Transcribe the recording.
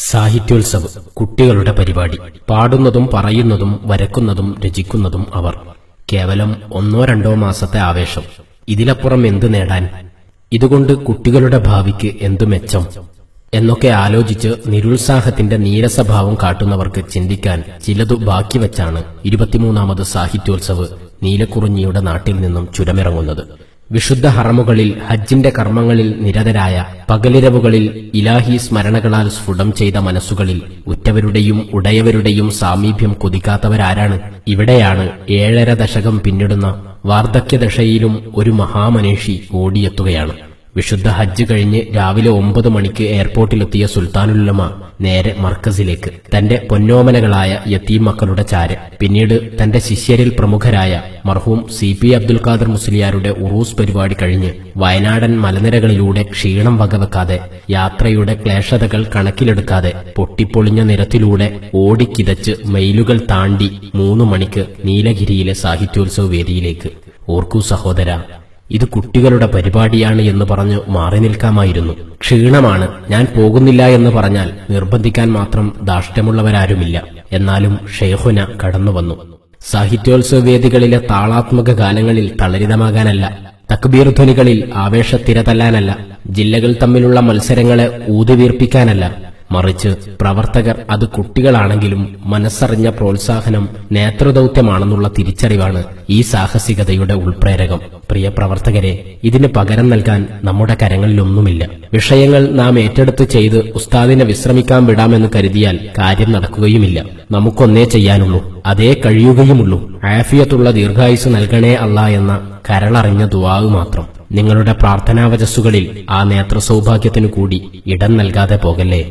സാഹിത്യോത്സവ് കുട്ടികളുടെ പരിപാടി. പാടുന്നതും പറയുന്നതും വരക്കുന്നതും രചിക്കുന്നതും അവർ. കേവലം 1-2 മാസത്തെ ആവേശം. ഇതിലപ്പുറം എന്തു നേടാൻ? ഇതുകൊണ്ട് കുട്ടികളുടെ ഭാവിക്ക് എന്തു മെച്ചം എന്നൊക്കെ ആലോചിച്ച് നിരുത്സാഹത്തിന്റെ നീരസഭാവം കാട്ടുന്നവർക്ക് ചിന്തിക്കാൻ ചിലതു ബാക്കി വച്ചാണ് 23ാമത് സാഹിത്യോത്സവ് നീലക്കുറിഞ്ഞിയുടെ നാട്ടിൽ നിന്നും ചുരമിറങ്ങുന്നത്. വിശുദ്ധ ഹറമുകളിൽ ഹജ്ജിന്റെ കർമ്മങ്ങളിൽ നിരതരായ, പകലിരവുകളിൽ ഇലാഹി സ്മരണകളാൽ സ്ഫുടം ചെയ്ത മനസ്സുകളിൽ ഉറ്റവരുടെയും ഉടയവരുടെയും സാമീപ്യം കൊതിക്കാത്തവരാരാണ്? ഇവിടെയാണ് 7.5 ദശകം പിന്നിടുന്ന വാർദ്ധക്യദശയിലും ഒരു മഹാമനീഷി ഓടിയെത്തുകയാണ്. വിശുദ്ധ ഹജ്ജ് കഴിഞ്ഞ് രാവിലെ 9 മണിക്ക് എയർപോർട്ടിലെത്തിയ സുൽത്താനുലുലമ നേരെ മർക്കസിലേക്ക്, തന്റെ പൊന്നോമനകളായ യതീം മക്കളുടെ ചാര്. പിന്നീട് തന്റെ ശിഷ്യരിൽ പ്രമുഖരായ മർഹൂം CP അബ്ദുൽ ഖാദർ മുസ്ലിയാരുടെ ഉറൂസ് പരിപാടി കഴിഞ്ഞ് വയനാടൻ മലനിരകളിലൂടെ ക്ഷീണം വകവെക്കാതെ, യാത്രയുടെ ക്ലേശതകൾ കണക്കിലെടുക്കാതെ പൊട്ടിപ്പൊളിഞ്ഞ നിരത്തിലൂടെ ഓടിക്കിതച്ച് മൈലുകൾ താണ്ടി 3 മണിക്ക് നീലഗിരിയിലെ സാഹിത്യോത്സവ വേദിയിലേക്ക്. ഓർക്കൂ സഹോദര, ഇത് കുട്ടികളുടെ പരിപാടിയാണ് എന്ന് പറഞ്ഞു മാറി നിൽക്കാമായിരുന്നു. ക്ഷീണമാണ്, ഞാൻ പോകുന്നില്ല എന്ന് പറഞ്ഞാൽ നിർബന്ധിക്കാൻ മാത്രം ധാർഷ്ട്യമുള്ളവരാരുമില്ല. എന്നാലും ഷെയ്ഖുന കടന്നുവന്നു. സാഹിത്യോത്സവ വേദികളിലെ താളാത്മക ഗാനങ്ങളിൽ തളരിതമാകാനല്ല, തക്ബീർ ധ്വനികളിൽ ആവേശത്തിര തല്ലാനല്ല, ജില്ലകൾ തമ്മിലുള്ള മത്സരങ്ങളെ ഊതിവീർപ്പിക്കാനല്ല, മറിച്ച് പ്രവർത്തകർ അത് കുട്ടികളാണെങ്കിലും മനസ്സറിഞ്ഞ പ്രോത്സാഹനം നേതൃദൌത്യമാണെന്നുള്ള തിരിച്ചറിവാണ് ഈ സാഹസികതയുടെ ഉൾപ്രേരകം. പ്രിയ പ്രവർത്തകരെ, ഇതിന് പകരം നൽകാൻ നമ്മുടെ കരങ്ങളിലൊന്നുമില്ല. വിഷയങ്ങൾ നാം ഏറ്റെടുത്ത് ചെയ്ത് ഉസ്താദിനെ വിശ്രമിക്കാൻ വിടാമെന്ന് കരുതിയാൽ കാര്യം നടക്കുകയുമില്ല. നമുക്കൊന്നേ ചെയ്യാനുള്ളൂ, അതേ കഴിയുകയുമുള്ളൂ. ആഫിയത്തുള്ള ദീർഘായുസ് നൽകണേ അല്ലാ എന്ന കരളറിഞ്ഞ ദുആവ് മാത്രം. നിങ്ങളുടെ പ്രാർത്ഥനാവചസ്സുകളിൽ ആ നേത്ര സൗഭാഗ്യത്തിനു കൂടി ഇടം നൽകാതെ പോകല്ലേ.